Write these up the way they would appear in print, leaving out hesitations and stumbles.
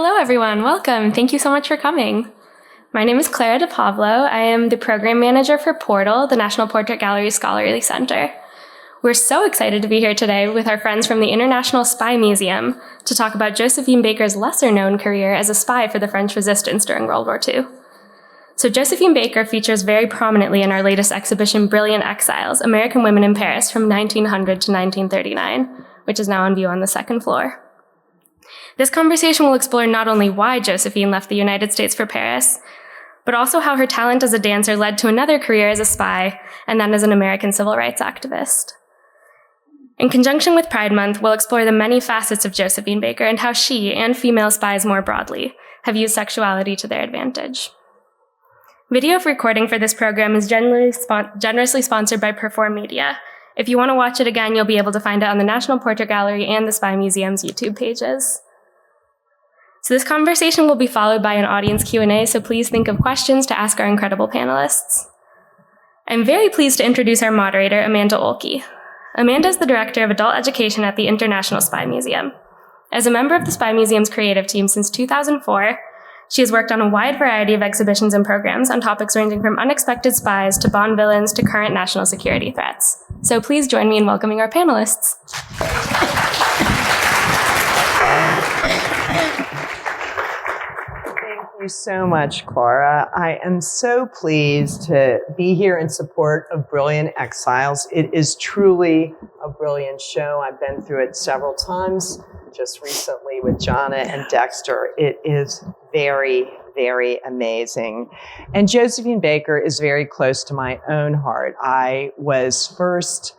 Hello, everyone. Welcome. Thank you so much for coming. My name is Clara DePavlo. I am the program manager for Portal, the National Portrait Gallery Scholarly Center. We're so excited to be here today with our friends from the International Spy Museum to talk about Josephine Baker's lesser-known career as a spy for the French resistance during World War II. So Josephine Baker features very prominently in our latest exhibition, Brilliant Exiles, American Women in Paris from 1900 to 1939, which is now on view on the second floor. This conversation will explore not only why Josephine left the United States for Paris, but also how her talent as a dancer led to another career as a spy, and then as an American civil rights activist. In conjunction with Pride Month, we'll explore the many facets of Josephine Baker and how she, and female spies more broadly, have used sexuality to their advantage. Video recording for this program is generously sponsored by Performedia. If you want to watch it again, you'll be able to find it on the National Portrait Gallery and the Spy Museum's YouTube pages. So this conversation will be followed by an audience Q&A, so please think of questions to ask our incredible panelists. I'm very pleased to introduce our moderator, Amanda Ohlke. Amanda is the director of adult education at the International Spy Museum. As a member of the Spy Museum's creative team since 2004, she has worked on a wide variety of exhibitions and programs on topics ranging from unexpected spies to Bond villains to current national security threats. So please join me in welcoming our panelists. Thank you so much, Clara. I am so pleased to be here in support of Brilliant Exiles. It is truly a brilliant show. I've been through it several times, just recently with Jonna and Dexter. It is very, very amazing. And Josephine Baker is very close to my own heart. I was first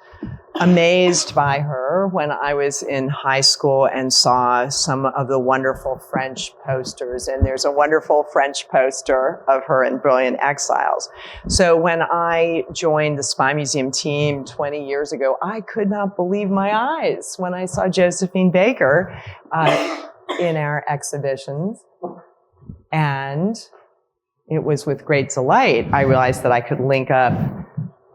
amazed by her when I was in high school and saw some of the wonderful French posters. And there's a wonderful French poster of her in Brilliant Exiles. So when I joined the Spy Museum team 20 years ago, I could not believe my eyes when I saw Josephine Baker in our exhibitions. And it was with great delight I realized that I could link up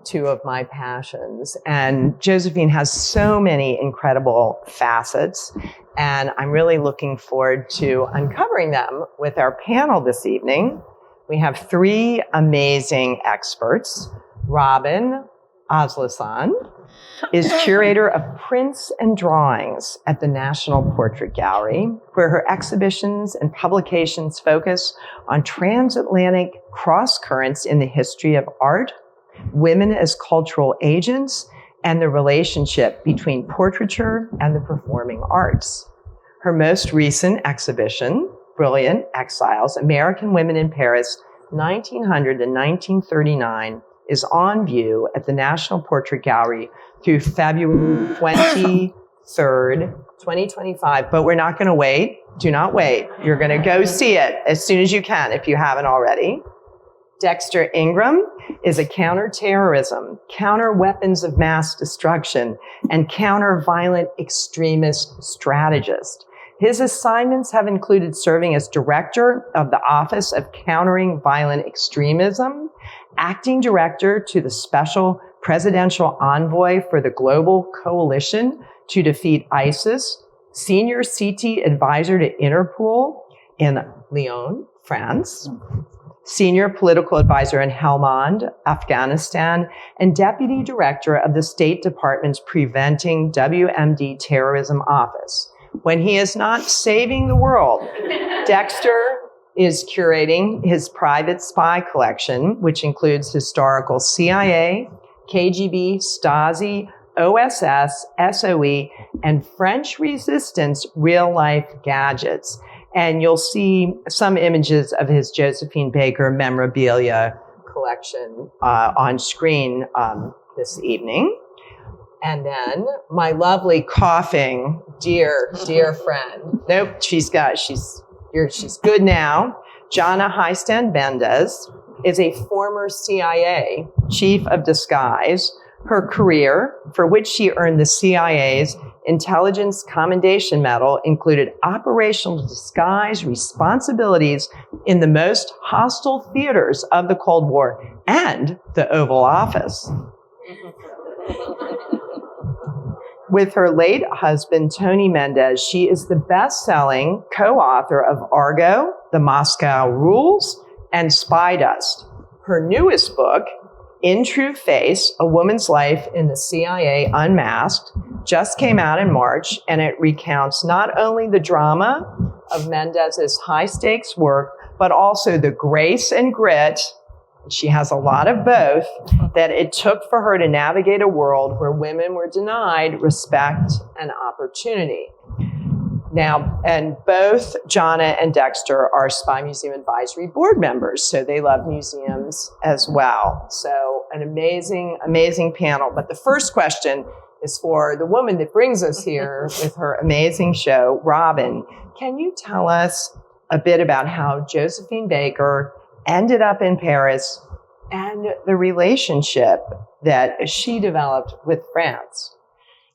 two of my passions. And Josephine has so many incredible facets, and I'm really looking forward to uncovering them with our panel this evening. We have three amazing experts. Robyn Asleson is curator of prints and drawings at the National Portrait Gallery, where her exhibitions and publications focus on transatlantic cross-currents in the history of art, women as cultural agents, and the relationship between portraiture and the performing arts. Her most recent exhibition, Brilliant Exiles, American Women in Paris, 1900 to 1939, is on view at the National Portrait Gallery through February 23rd, 2025. But we're not going to wait. Do not wait. You're going to go see it as soon as you can if you haven't already. Dexter Ingram is a counterterrorism, counter weapons of mass destruction, and counter-violent extremist strategist. His assignments have included serving as director of the Office of Countering Violent Extremism, acting director to the Special Presidential Envoy for the Global Coalition to Defeat ISIS, senior CT advisor to Interpol in Lyon, France, senior political advisor in Helmand, Afghanistan, and deputy director of the State Department's Preventing WMD Terrorism Office. When he is not saving the world, Dexter is curating his private spy collection, which includes historical CIA, KGB, Stasi, OSS, SOE, and French resistance real-life gadgets. And you'll see some images of his Josephine Baker memorabilia collection on screen this evening. And then my lovely coughing, dear friend. Nope, she's good now. Jonna Mendez is a former CIA chief of disguise. Her career, for which she earned the CIA's Intelligence Commendation Medal, included operational disguise responsibilities in the most hostile theaters of the Cold War and the Oval Office. with her late husband, Tony Mendez, she is the best-selling co-author of Argo, The Moscow Rules, and Spy Dust. Her newest book, In True Face, A Woman's Life in the CIA Unmasked, just came out in March, and it recounts not only the drama of Mendez's high-stakes work, but also the grace and grit, she has a lot of both, that it took for her to navigate a world where women were denied respect and opportunity. Now, and both Jonna and Dexter are Spy Museum Advisory Board members, so they love museums as well. So an amazing, amazing panel. But the first question is for the woman that brings us here with her amazing show, Robyn. Can you tell us a bit about how Josephine Baker ended up in Paris and the relationship that she developed with France?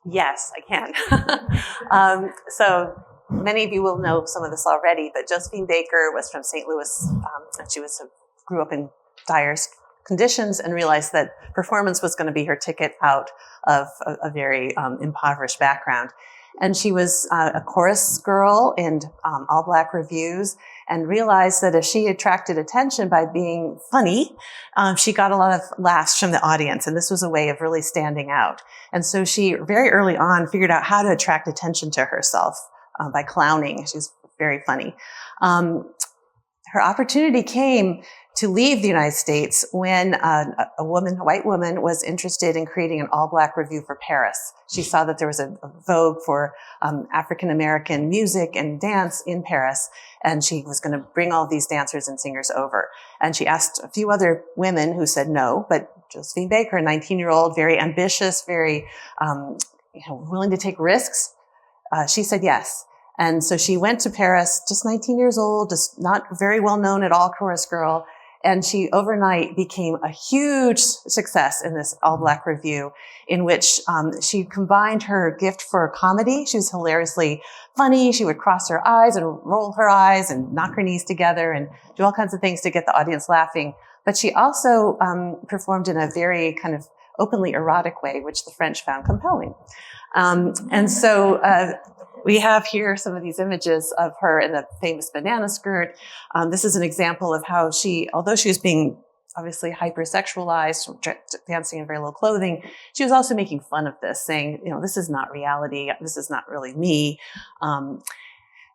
Yes, I can. So many of you will know some of this already, but Josephine Baker was from St. Louis. And she grew up in dire conditions and realized that performance was going to be her ticket out of a very impoverished background. And she was a chorus girl in all black revues, and realized that if she attracted attention by being funny, she got a lot of laughs from the audience. And this was a way of really standing out. And so she very early on figured out how to attract attention to herself by clowning. She's very funny. Her opportunity came to leave the United States when a white woman, was interested in creating an all-black revue for Paris. She saw that there was a vogue for African-American music and dance in Paris, and she was going to bring all these dancers and singers over. And she asked a few other women who said no, but Josephine Baker, a 19-year-old, very ambitious, very willing to take risks, she said yes. And so she went to Paris, just 19 years old, just not very well known at all, chorus girl. And she overnight became a huge success in this all-black revue, in which she combined her gift for comedy. She was hilariously funny. She would cross her eyes and roll her eyes and knock her knees together and do all kinds of things to get the audience laughing. But she also performed in a very kind of openly erotic way, which the French found compelling. And so we have here some of these images of her in the famous banana skirt. This is an example of how she, although she was being obviously hypersexualized, dancing in very low clothing, she was also making fun of this, saying, this is not reality. This is not really me.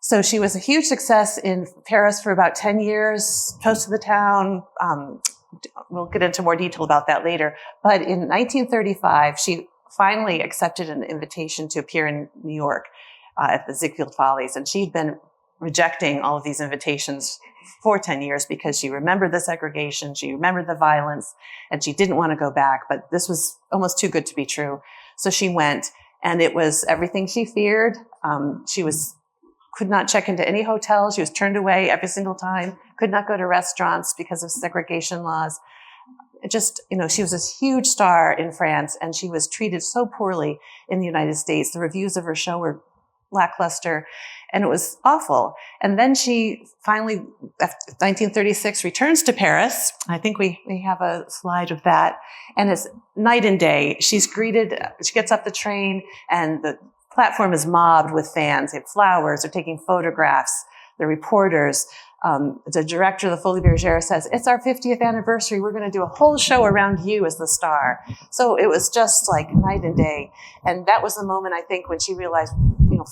So she was a huge success in Paris for about 10 years, toast of the town. We'll get into more detail about that later. But in 1935, she finally accepted an invitation to appear in New York at the Ziegfeld Follies. And she'd been rejecting all of these invitations for 10 years because she remembered the segregation, she remembered the violence, and she didn't want to go back. But this was almost too good to be true. So she went, and it was everything she feared. She could not check into any hotel. She was turned away every single time, could not go to restaurants because of segregation laws. She was this huge star in France, and she was treated so poorly in the United States. The reviews of her show were lackluster, and it was awful. And then she finally, after 1936, returns to Paris. I think we have a slide of that. And it's night and day. She's greeted, she gets off the train, and the platform is mobbed with fans. They have flowers, they're taking photographs, the reporters. The director of the Folies Bergère says, "It's our 50th anniversary. We're going to do a whole show around you as the star." So it was just like night and day. And that was the moment, I think, when she realized,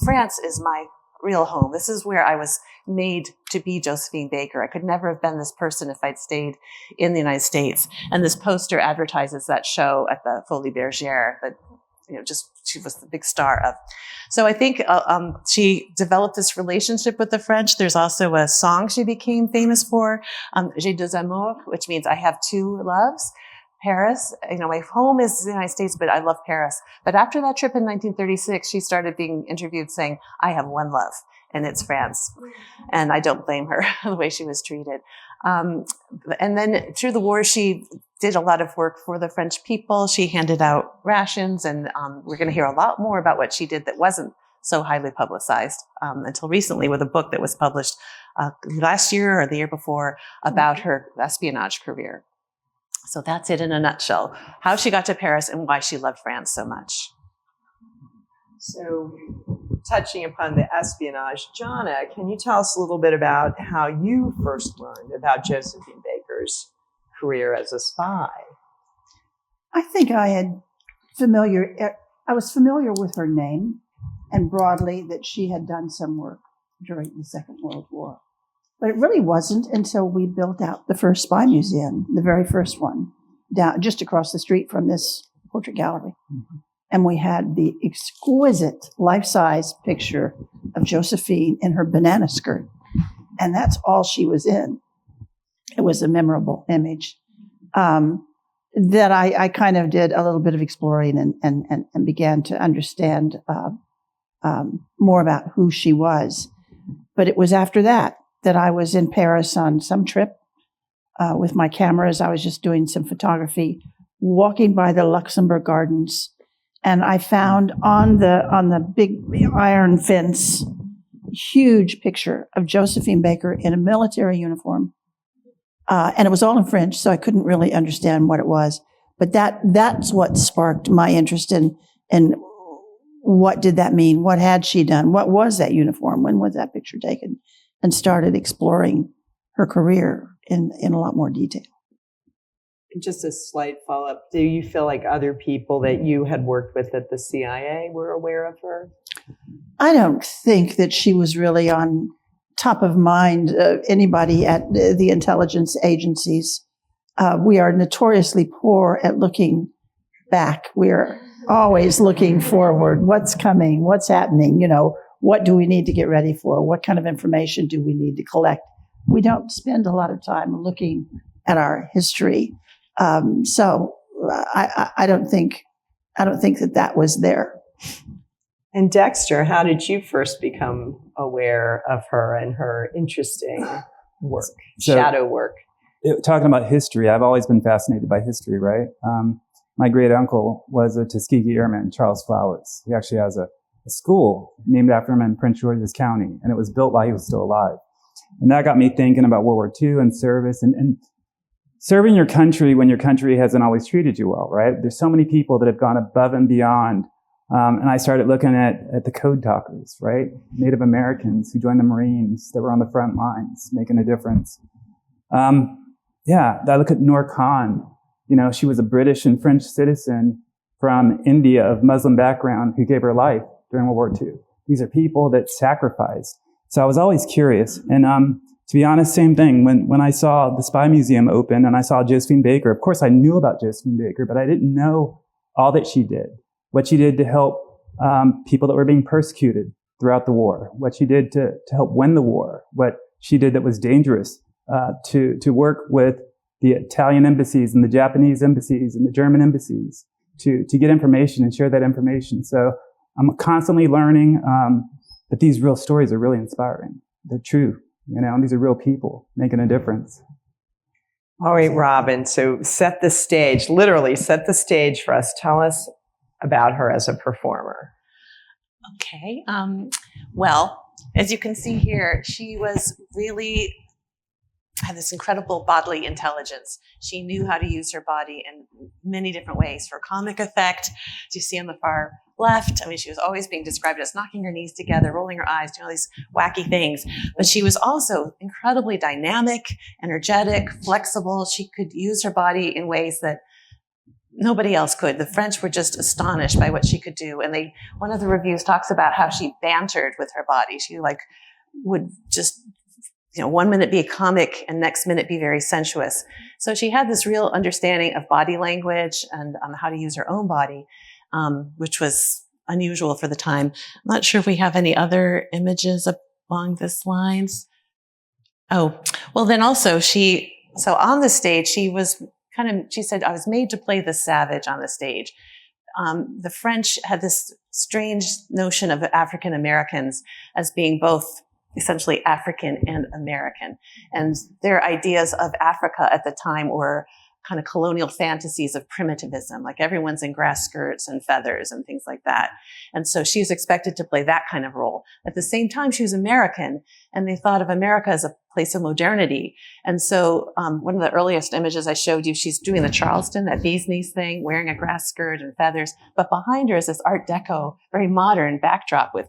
France is my real home. This is where I was made to be Josephine Baker. I could never have been this person if I'd stayed in the United States. And this poster advertises that show at the Folies Bergère that, she was the big star of. So I think she developed this relationship with the French. There's also a song she became famous for, J'ai deux amours, which means I have two loves. Paris, my home is the United States, but I love Paris. But after that trip in 1936, she started being interviewed saying, I have one love, and it's France. And I don't blame her the way she was treated. And then through the war, she did a lot of work for the French people. She handed out rations, and we're going to hear a lot more about what she did that wasn't so highly publicized until recently, with a book that was published last year or the year before about her espionage career. So that's it in a nutshell, how she got to Paris and why she loved France so much. So, touching upon the espionage, Jonna, can you tell us a little bit about how you first learned about Josephine Baker's career as a spy? I think I was familiar with her name and broadly that she had done some work during the Second World War. But it really wasn't until we built out the first spy museum, the very first one, down just across the street from this portrait gallery. Mm-hmm. And we had the exquisite life-size picture of Josephine in her banana skirt. And that's all she was in. It was a memorable image that I kind of did a little bit of exploring and began to understand more about who she was. But it was after that I was in Paris on some trip with my cameras. I was just doing some photography, walking by the Luxembourg Gardens, and I found on the big iron fence, huge picture of Josephine Baker in a military uniform, and it was all in French, so I couldn't really understand what it was. But that's what sparked my interest in what did that mean? What had she done? What was that uniform? When was that picture taken? And started exploring her career in a lot more detail. Just a slight follow-up. Do you feel like other people that you had worked with at the CIA were aware of her? I don't think that she was really on top of mind of anybody at the intelligence agencies. We are notoriously poor at looking back. We're always looking forward. What's coming? What's happening? What do we need to get ready for? What kind of information do we need to collect? We don't spend a lot of time looking at our history. So I don't think that was there. And Dexter, how did you first become aware of her and her interesting work, shadow work? Talking about history, I've always been fascinated by history, right? My great uncle was a Tuskegee Airman, Charles Flowers. He actually has a school named after him in Prince George's County, and it was built while he was still alive. And that got me thinking about World War II and service and serving your country when your country hasn't always treated you well, right? There's so many people that have gone above and beyond. And I started looking at the code talkers, right? Native Americans who joined the Marines that were on the front lines, making a difference. I look at Noor Khan. She was a British and French citizen from India of Muslim background who gave her life during World War II. These are people that sacrificed. So I was always curious. And to be honest, same thing. When I saw the Spy Museum open and I saw Josephine Baker, of course I knew about Josephine Baker, but I didn't know all that she did. What she did to help people that were being persecuted throughout the war. What she did to help win the war. What she did that was dangerous. To work with the Italian embassies and the Japanese embassies and the German embassies to get information and share that information. So I'm constantly learning, but these real stories are really inspiring. They're true, and these are real people making a difference. All right, Robyn, so set the stage, literally set the stage for us. Tell us about her as a performer. Okay. Well, as you can see here, she was really had this incredible bodily intelligence. She knew how to use her body in many different ways for comic effect. As you see on the far left, she was always being described as knocking her knees together, rolling her eyes, doing all these wacky things. But she was also incredibly dynamic, energetic, flexible. She could use her body in ways that nobody else could. The French were just astonished by what she could do. And one of the reviews talks about how she bantered with her body. She would just 1 minute be a comic and next minute be very sensuous. So she had this real understanding of body language and how to use her own body, which was unusual for the time. I'm not sure if we have any other images along this lines. Oh, well then also so on the stage, she said, I was made to play the savage on the stage. The French had this strange notion of African Americans as being both essentially African and American. And their ideas of Africa at the time were kind of colonial fantasies of primitivism, like everyone's in grass skirts and feathers and things like that. And so she was expected to play that kind of role. At the same time, she was American, and they thought of America as a place of modernity. And so one of the earliest images I showed you, she's doing the Charleston, that bee's knees thing, wearing a grass skirt and feathers. But behind her is this Art Deco, very modern backdrop with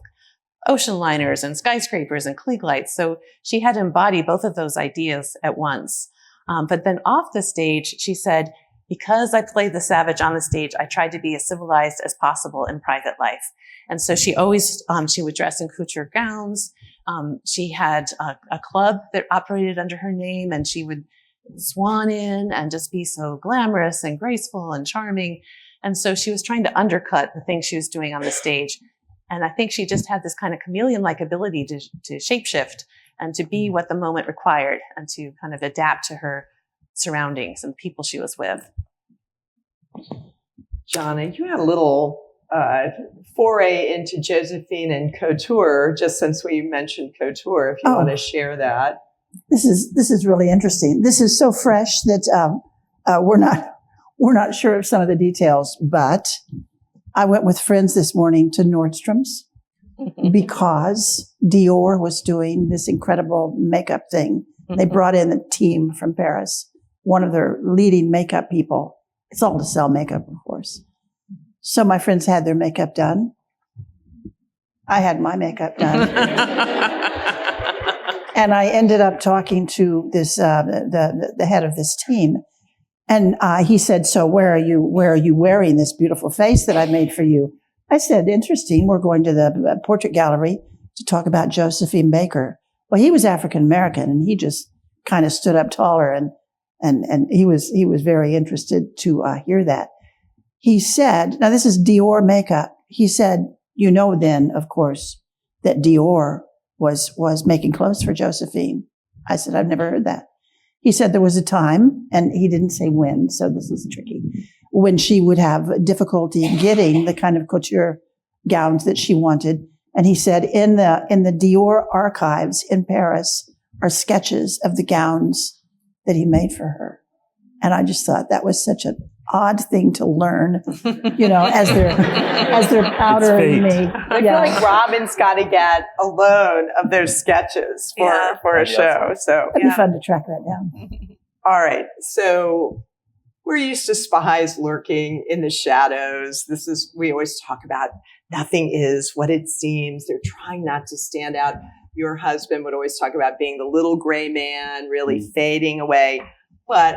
ocean liners and skyscrapers and Klieg lights. So she had to embody both of those ideas at once. But then off the stage, she said, because I played the savage on the stage, I tried to be as civilized as possible in private life. And so she always, she would dress in couture gowns. She had a club that operated under her name, and she would swan in and just be so glamorous and graceful and charming. And so she was trying to undercut the things she was doing on the stage. And I think she just had this kind of chameleon-like ability to shapeshift and to be what the moment required and to kind of adapt to her surroundings and people she was with. Jonna, you had a little foray into Josephine and couture, just since we mentioned couture, if you want to share that. This is really interesting. This is so fresh that we're not sure of some of the details, but I went with friends this morning to Nordstrom's because Dior was doing this incredible makeup thing. They brought in a team from Paris, one of their leading makeup people. It's all to sell makeup, of course. So my friends had their makeup done. I had my makeup done. And I ended up talking to this the head of this team. And he said, so where are you wearing this beautiful face that I made for you? I said, interesting. We're going to the portrait gallery to talk about Josephine Baker. Well, he was African-American, and he just kind of stood up taller, and he was very interested to hear that. He said, now this is Dior makeup. He said, you know then, of course, that Dior was making clothes for Josephine. I said, I've never heard that. He said there was a time, and he didn't say when, so this is tricky, when she would have difficulty getting the kind of couture gowns that she wanted. And he said, in the Dior archives in Paris are sketches of the gowns that he made for her. And I just thought that was such an odd thing to learn, as they're powdering me. I feel like Robyn's got to get a loan of those sketches for a show. So it'd be fun to track that down. All right. So we're used to spies lurking in the shadows. We always talk about nothing is what it seems. They're trying not to stand out. Your husband would always talk about being the little gray man, really fading away. But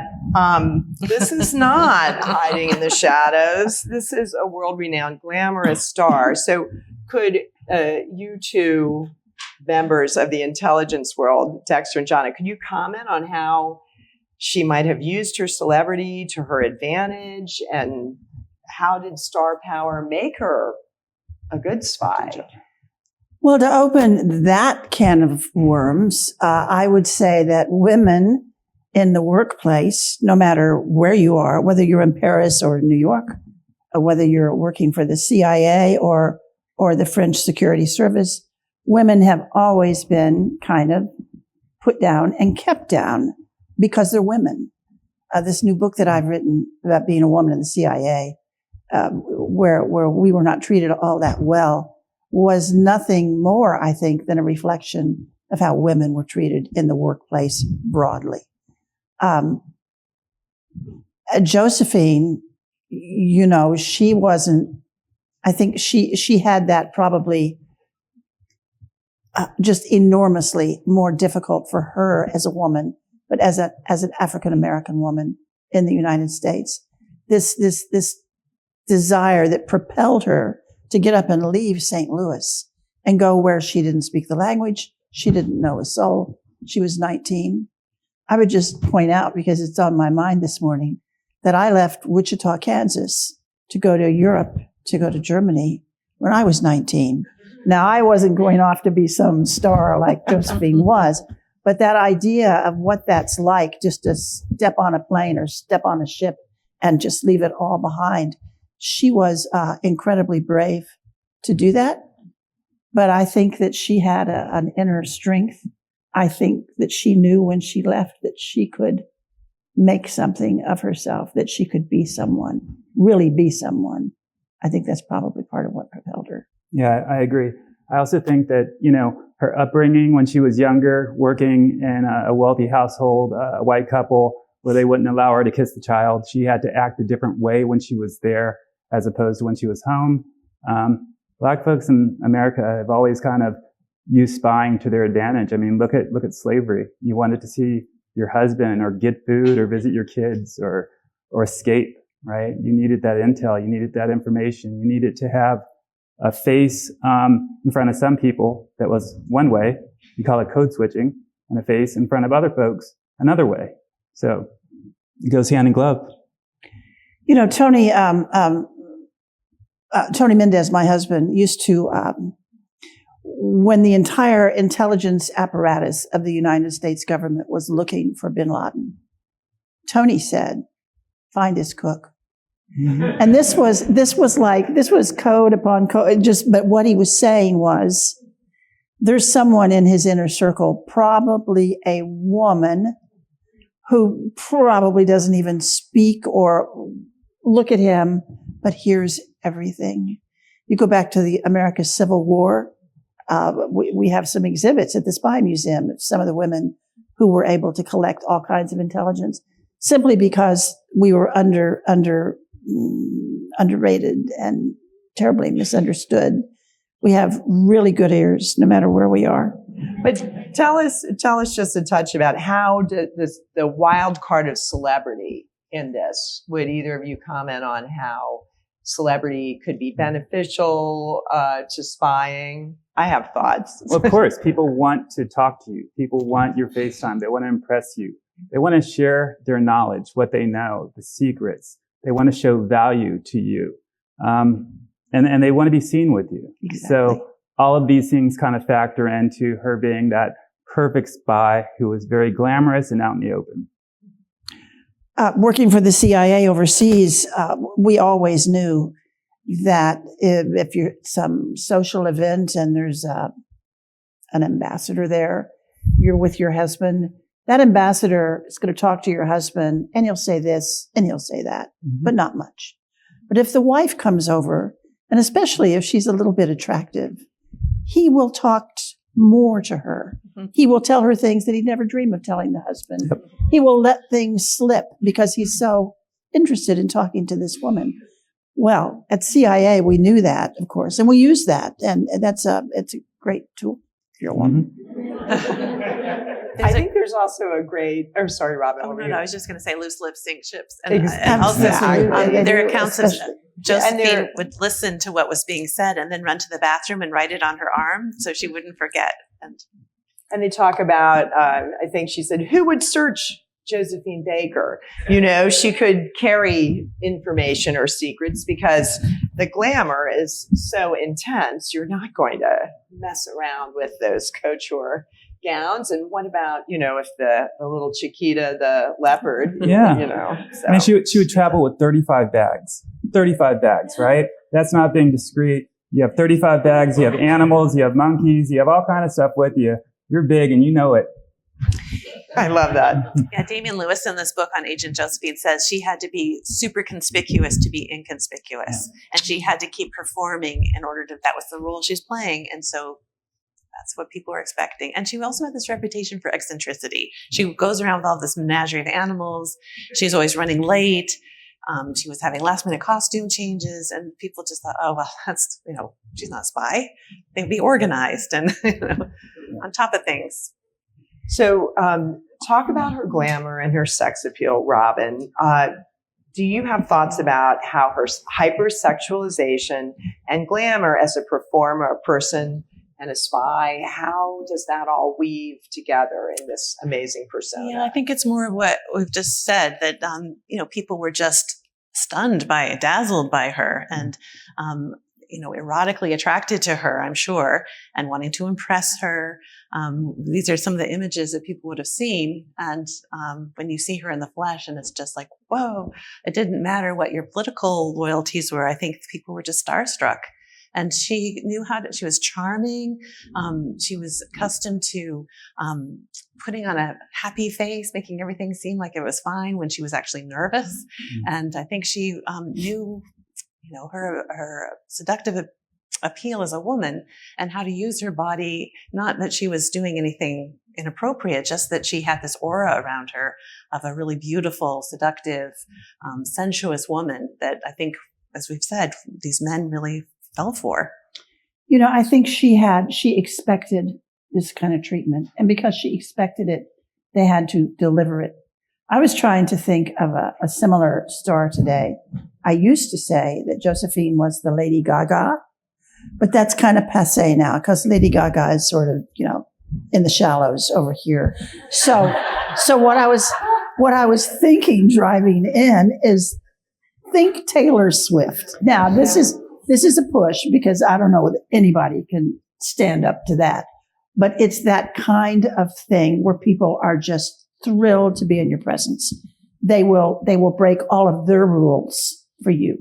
this is not hiding in the shadows. This is a world-renowned glamorous star. So could you two members of the intelligence world, Dexter and Jonna, could you comment on how she might have used her celebrity to her advantage, and how did star power make her a good spy? Well, to open that can of worms, I would say that women in the workplace, no matter where you are, whether you're in Paris or New York, or whether you're working for the CIA or the French Security Service, women have always been kind of put down and kept down because they're women. This new book that I've written about being a woman in the CIA, where we were not treated all that well, was nothing more, I think, than a reflection of how women were treated in the workplace broadly. Josephine, she wasn't, I think she had that probably just enormously more difficult for her as a woman, but as an African-American woman in the United States. This desire that propelled her to get up and leave St. Louis and go where she didn't speak the language. She didn't know a soul. She was 19. I would just point out, because it's on my mind this morning, that I left Wichita, Kansas to go to Europe, to go to Germany when I was 19. Now, I wasn't going off to be some star like Josephine was, but that idea of what that's like, just to step on a plane or step on a ship and just leave it all behind. She was incredibly brave to do that. But I think that she had an inner strength. I think that she knew when she left that she could make something of herself, that she could be someone, really be someone. I think that's probably part of what propelled her. Yeah, I agree. I also think that, her upbringing when she was younger, working in a wealthy household, a white couple, where they wouldn't allow her to kiss the child. She had to act a different way when she was there as opposed to when she was home. Black folks in America have always kind of used spying to their advantage. I mean, look at slavery. You wanted to see your husband or get food or visit your kids or escape, right? You needed that intel. You needed that information. You needed to have a face in front of some people that was one way. You call it code switching, and a face in front of other another way. So it goes hand in glove. Tony Mendez, my husband, used to, when the entire intelligence apparatus of the United States government was looking for bin Laden, Tony said, "Find his cook." Mm-hmm. And this was code upon code. But what he was saying was, there's someone in his inner circle, probably a woman, who probably doesn't even speak or look at him, but hears everything. You go back to the America's Civil War. We have some exhibits at the Spy Museum of some of the women who were able to collect all kinds of intelligence simply because we were underrated and terribly misunderstood. We have really good ears no matter where we are. But tell us just a touch about how the wild card of celebrity in this. Would either of you comment on how celebrity could be beneficial to spying? I have thoughts. Well, of course, people want to talk to you. People want your FaceTime. They want to impress you. They want to share their knowledge, what they know, the secrets. They want to show value to you. And they want to be seen with you. Exactly. So all of these things kind of factor into her being that perfect spy who was very glamorous and out in the open. Working for the CIA overseas, we always knew that if you're at some social event and there's an ambassador there, you're with your husband, that ambassador is going to talk to your husband and he'll say this and he'll say that, but not much. But if the wife comes over, and especially if she's a little bit attractive, he will talk more to her. He will tell her things that he'd never dream of telling the husband. Yep. He will let things slip because he's so interested in talking to this woman. Well, at CIA, we knew that, of course, and we use that. And it's a great tool if you're a woman. I think there's also a great, sorry, Robyn. Oh, no, I was just going to say loose lips sink ships. And also, there are accounts of Josephine would listen to what was being said and then run to the bathroom and write it on her arm so she wouldn't forget. And they talk about, I think she said, who would search Josephine Baker? She could carry information or secrets because the glamour is so intense. You're not going to mess around with those couture gowns. And what about, if the little Chiquita, the leopard, So. I mean, she would travel with 35 bags, right? That's not being discreet. You have 35 bags, you have animals, you have monkeys, you have all kind of stuff with you. You're big and you know it. I love that. Yeah, Damian Lewis in this book on Agent Josephine says she had to be super conspicuous to be inconspicuous. Yeah. And she had to keep performing in order to, that was the role she's playing. And so that's what people were expecting. And she also had this reputation for eccentricity. She goes around with all this menagerie of animals. She's always running late. She was having last minute costume changes and people just thought, oh, well, that's, she's not a spy. They'd be organized and on top of things. So talk about her glamour and her sex appeal, Robyn. Do you have thoughts about how her hypersexualization and glamour as a performer, a person, and a spy, how does that all weave together in this amazing persona? Yeah, I think it's more of what we've just said, that, people were just dazzled by her and, erotically attracted to her, I'm sure, and wanting to impress her. These are some of the images that people would have seen. And when you see her in the flesh, and it's just like, whoa, it didn't matter what your political loyalties were. I think people were just starstruck. And she knew she was charming. She was accustomed to putting on a happy face, making everything seem like it was fine when she was actually nervous. And I think she knew, her seductive appeal as a woman and how to use her body. Not that she was doing anything inappropriate, just that she had this aura around her of a really beautiful, seductive, sensuous woman that I think, as we've said, these men really fell for. I think she expected this kind of treatment. And because she expected it, they had to deliver it. I was trying to think of a similar star today. I used to say that Josephine was the Lady Gaga, but that's kind of passé now because Lady Gaga is sort of, in the shallows over here. So what I was thinking driving in is think Taylor Swift. Now this is a push because I don't know that anybody can stand up to that, but it's that kind of thing where people are just thrilled to be in your presence. They will break all of their rules for you,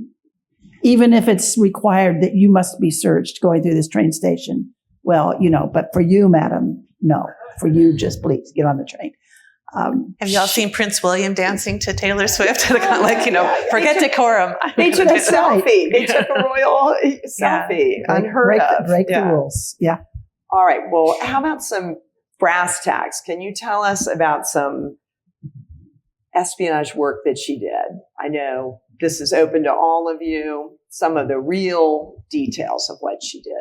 even if it's required that you must be searched going through this train station. Well, but for you, madam, no. For you, just please get on the train. Have y'all seen Prince William dancing to Taylor Swift? Forget decorum. They took a selfie. They took a royal selfie. Unheard of. Break the rules. Yeah. All right. Well, how about some brass tacks? Can you tell us about some espionage work that she did? I know this is open to all of you. Some of the real details of what she did.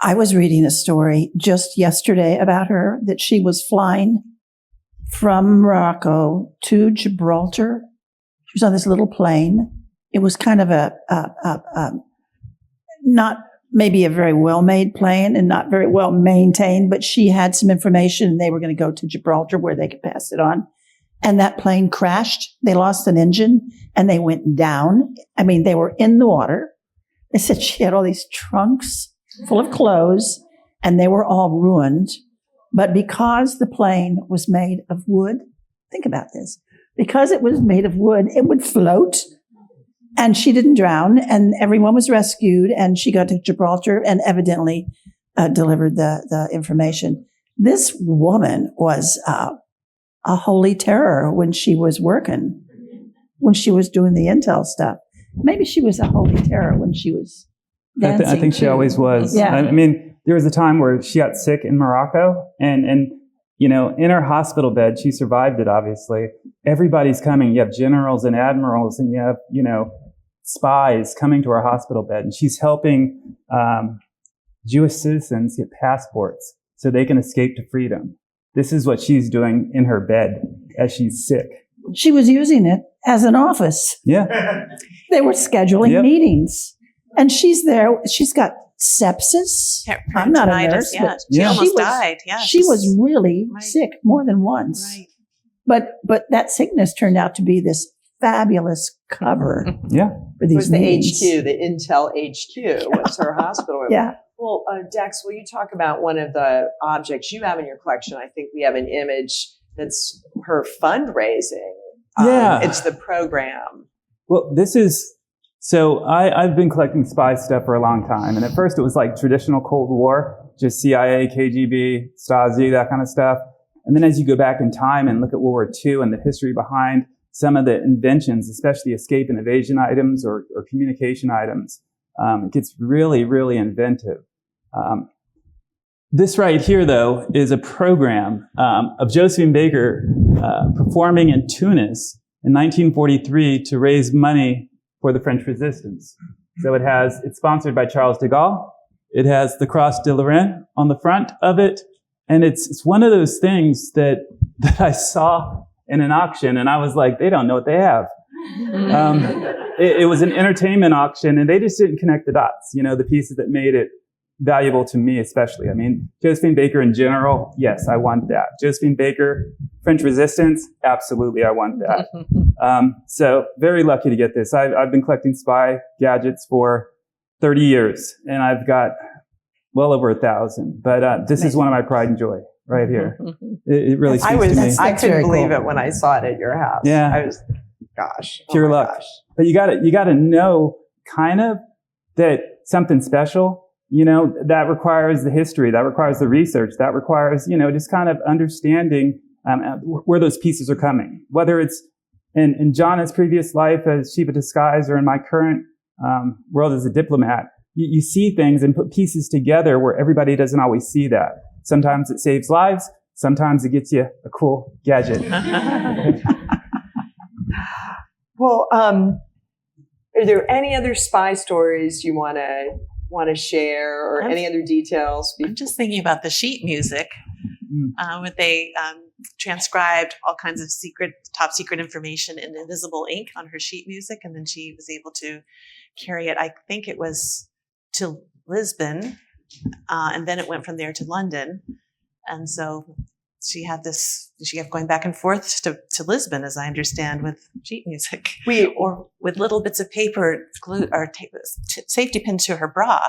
I was reading a story just yesterday about her that she was flying from Morocco to Gibraltar. She was on this little plane. It was kind of not maybe a very well-made plane and not very well maintained, but she had some information and they were going to go to Gibraltar where they could pass it on. And that plane crashed. They lost an engine and they went down. I mean, they were in the water. They said she had all these trunks full of clothes and they were all ruined. But because the plane was made of wood, think about this, because it was made of wood, it would float and she didn't drown and everyone was rescued and she got to Gibraltar and evidently delivered the information. This woman was a holy terror when she was working, when she was doing the intel stuff. Maybe she was a holy terror when she was dancing. I think she always was. Yeah. I mean, there was a time where she got sick in Morocco and in her hospital bed, she survived it, obviously. Everybody's coming. You have generals and admirals and you have, spies coming to her hospital bed. And she's helping Jewish citizens get passports so they can escape to freedom. This is what she's doing in her bed as she's sick. She was using it as an office. Yeah. They were scheduling meetings. And she's there. She's got sepsis. I'm not a nurse. Yeah. But She almost died. Yeah. She was really sick more than once. Right. But that sickness turned out to be this fabulous cover. Yeah. For these it was the meetings. HQ, the Intel HQ was her hospital room. Yeah. Well, Dex, will you talk about one of the objects you have in your collection? I think we have an image that's her fundraising. Yeah. It's the program. Well, so I've been collecting spy stuff for a long time. And at first it was like traditional Cold War, just CIA, KGB, Stasi, that kind of stuff. And then as you go back in time and look at World War II and the history behind some of the inventions, especially escape and evasion items or communication items, it gets really, really inventive. This right here, though, is a program of Josephine Baker performing in Tunis in 1943 to raise money for the French resistance. So it's sponsored by Charles de Gaulle. It has the Cross de Lorraine on the front of it. And it's one of those things that I saw in an auction and I was like, they don't know what they have. It was an entertainment auction and they just didn't connect the dots, the pieces that made it valuable to me especially. I mean, Josephine Baker in general, yes, I want that. Josephine Baker, French resistance, absolutely, I want that. So very lucky to get this. I've been collecting spy gadgets for 30 years and I've got well over 1,000. But this is one of my pride and joy right here. It really speaks to me. I couldn't believe it when I saw it at your house. Yeah. I was, gosh. Pure luck. Gosh. But you gotta know kind of that something special, that requires the history, that requires the research, that requires, just kind of understanding where those pieces are coming. Whether it's in Jonna's previous life as chief of disguise or in my current world as a diplomat, you see things and put pieces together where everybody doesn't always see that. Sometimes it saves lives. Sometimes it gets you a cool gadget. Well, are there any other spy stories you want to share, or any other details? I'm just thinking about the sheet music. Where they transcribed all kinds of top secret information in invisible ink on her sheet music, and then she was able to carry it. I think it was to Lisbon, and then it went from there to London, and so she kept going back and forth to Lisbon, as I understand, with sheet music, or with little bits of paper glued or safety pinned to her bra,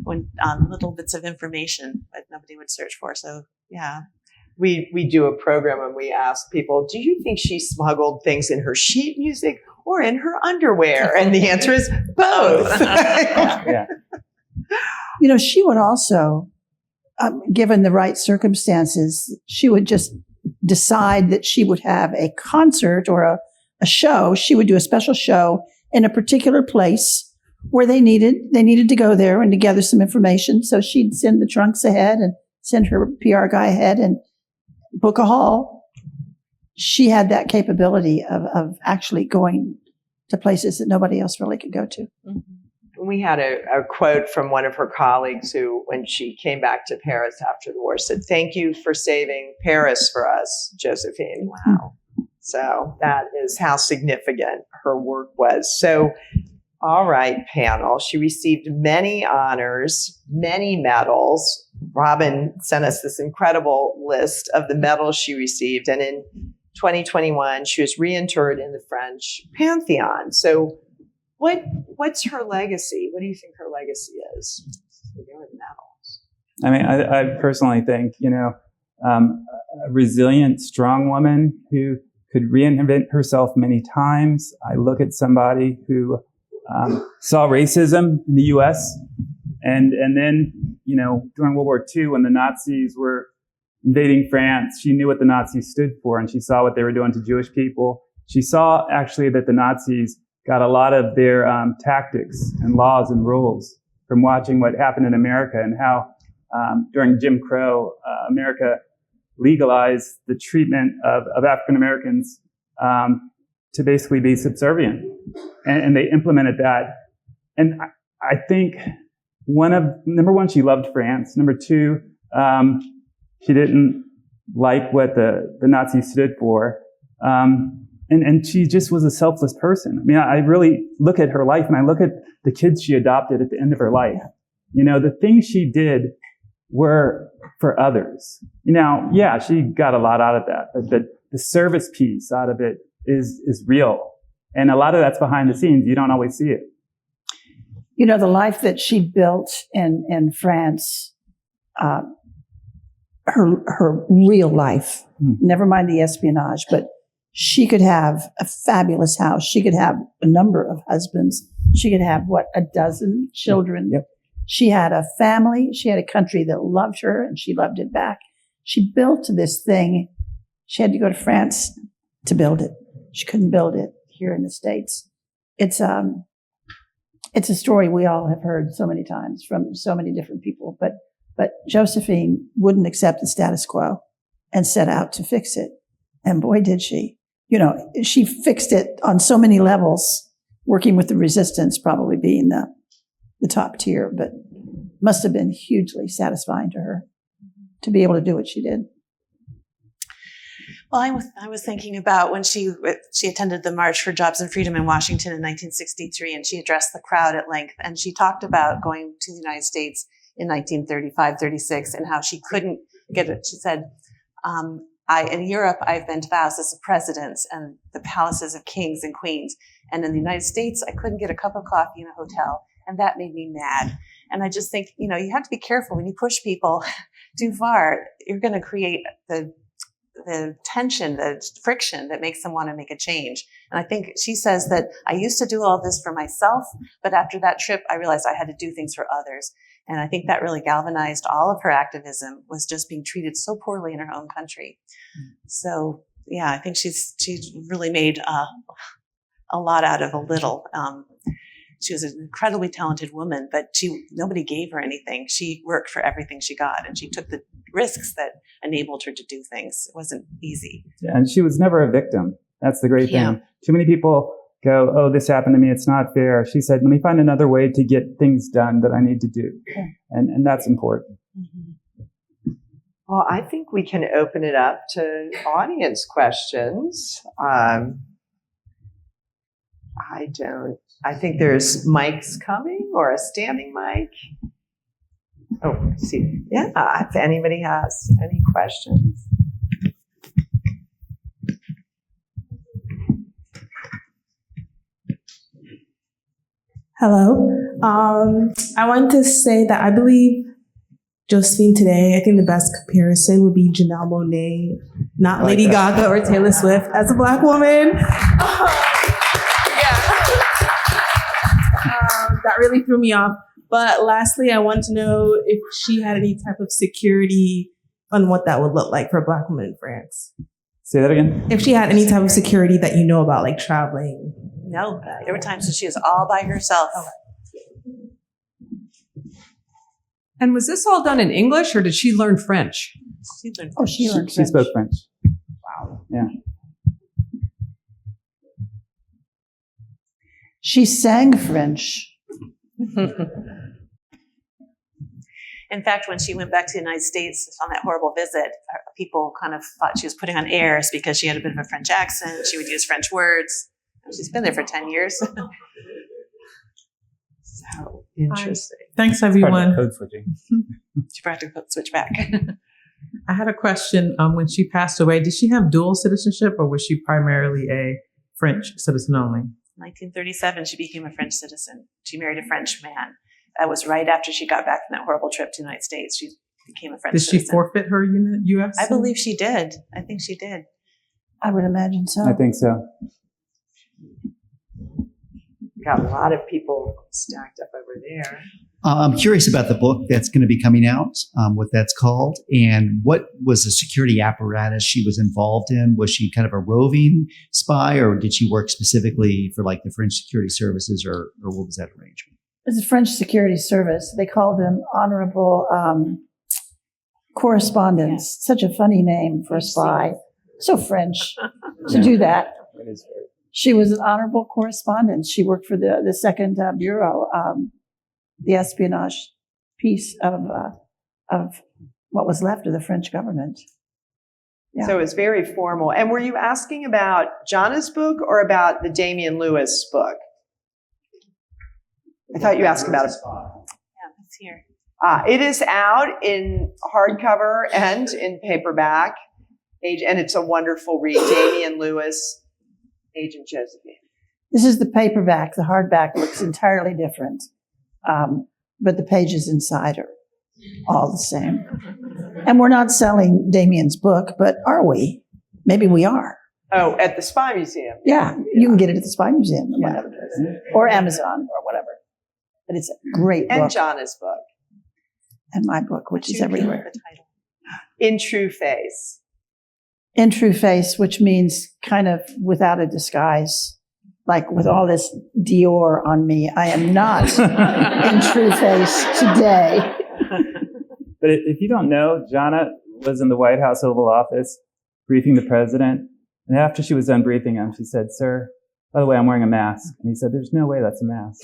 when little bits of information that nobody would search for. So yeah. We do a program and we ask people, do you think she smuggled things in her sheet music or in her underwear? And the answer is both. Yeah. She would also, given the right circumstances, she would just decide that she would have a concert or a show. She would do a special show in a particular place where they needed to go there and to gather some information. So she'd send the trunks ahead and send her PR guy ahead and book a hall. She had that capability of actually going to places that nobody else really could go to. Mm-hmm. We had a quote from one of her colleagues who, when she came back to Paris after the war, said, "Thank you for saving Paris for us, Josephine." Wow. So that is how significant her work was. So, all right, panel. She received many honors, many medals. Robyn sent us this incredible list of the medals she received. And in 2021, she was reinterred in the French Pantheon. So what's her legacy? What do you think her legacy is? Medals. I mean, I personally think, a resilient, strong woman who could reinvent herself many times. I look at somebody who saw racism in the U.S. and then, during World War II, when the Nazis were invading France, she knew what the Nazis stood for, and she saw what they were doing to Jewish people. She saw actually that the Nazis got a lot of their tactics and laws and rules from watching what happened in America, and how during Jim Crow, America legalized the treatment of African Americans to basically be subservient, and they implemented that. And I think number one, she loved France. Number two, she didn't like what the Nazis stood for. And she just was a selfless person. I mean, I really look at her life and I look at the kids she adopted at the end of her life. The things she did were for others. Yeah, she got a lot out of that, but the service piece out of it is real. And a lot of that's behind the scenes. You don't always see it. The life that she built in France, her real life, never mind the espionage, but she could have a fabulous house. She could have a number of husbands. She could have, a dozen children. Yep. She had a family. She had a country that loved her, and she loved it back. She built this thing. She had to go to France to build it. She couldn't build it here in the States. It's a story we all have heard so many times from so many different people, but Josephine wouldn't accept the status quo and set out to fix it. And boy, did she. She fixed it on so many levels, working with the resistance probably being the top tier, but must have been hugely satisfying to her to be able to do what she did. Well, I was thinking about when she attended the March for Jobs and Freedom in Washington in 1963, and she addressed the crowd at length, and she talked about going to the United States in 1935, 36, and how she couldn't get it. She said, in Europe, I've been to the houses of presidents and the palaces of kings and queens. And in the United States, I couldn't get a cup of coffee in a hotel. And that made me mad. And I just think, you have to be careful when you push people too far. You're going to create the tension, the friction that makes them want to make a change. And I think she says that I used to do all this for myself, but after that trip, I realized I had to do things for others. And I think that really galvanized all of her activism, was just being treated so poorly in her own country. So yeah, I think she's really made a lot out of a little. She was an incredibly talented woman, but nobody gave her anything. She worked for everything she got, and she took the risks that enabled her to do things. It wasn't easy. Yeah, and she was never a victim. That's the great thing. Yeah. Too many people go, oh, this happened to me, it's not fair. She said, let me find another way to get things done that I need to do. Yeah. And that's important. Mm-hmm. Well, I think we can open it up to audience questions. I think there's mics coming, or a standing mic. Oh, see. Yeah, if anybody has any questions. Hello. I want to say that I believe Josephine today, I think the best comparison would be Janelle Monáe, not Lady Gaga or Taylor Swift, as a Black woman. That really threw me off. But lastly, I want to know if she had any type of security on what that would look like for a Black woman in France. Say that again? If she had any type of security that you know about, like traveling. No, there were times when she was all by herself. And was this all done in English, or did she learn French? She learned she learned She French. spoke French. Wow. Yeah. She sang French. In fact, when she went back to the United States on that horrible visit, people kind of thought she was putting on airs because she had a bit of a French accent. She would use French words. She's been there for 10 years. So interesting. Thanks, Part of everyone. code switching. She brought to switch back. I had a question. When she passed away, did she have dual citizenship, or was she primarily a French citizen only? 1937, she became a French citizen. She married a French man. That was right after she got back from that horrible trip to the United States. She became a French Did citizen. she forfeit her U.S.? I believe she did. I think she did. I would imagine so. I think so. Got a lot of people stacked up over there. I'm curious about the book that's going to be coming out, what that's called, and what was the security apparatus she was involved in? Was she kind of a roving spy, or did she work specifically for like the French security services, or what was that arrangement? It was a French security service. They called them honorable correspondents. Such a funny name for a spy. So French to do that. It is very. She was an honorable correspondent. She worked for the second bureau, the espionage piece of what was left of the French government. Yeah. So it's very formal. And were you asking about Jonna's book or about the Damian Lewis book? I thought you asked about it. Yeah, it's here. It is out in hardcover and in paperback, and it's a wonderful read. Damian Lewis, Agent Josephine. This is the paperback. The hardback looks entirely different. But the pages inside are all the same. And we're not selling Damian's book, but are we? Maybe we are. Oh, at the Spy Museum. Yeah, you can get it at the Spy Museum, among other places, or Amazon, or whatever. But it's a great book. And Jonna's book. And my book, which is everywhere. The title. In True Face. In True Face, which means kind of without a disguise. Like with all this Dior on me, I am not in True Face today. But if you don't know, Jonna was in the White House Oval Office briefing the president. And after she was done briefing him, she said, "Sir, by the way, I'm wearing a mask." And he said, "There's no way that's a mask."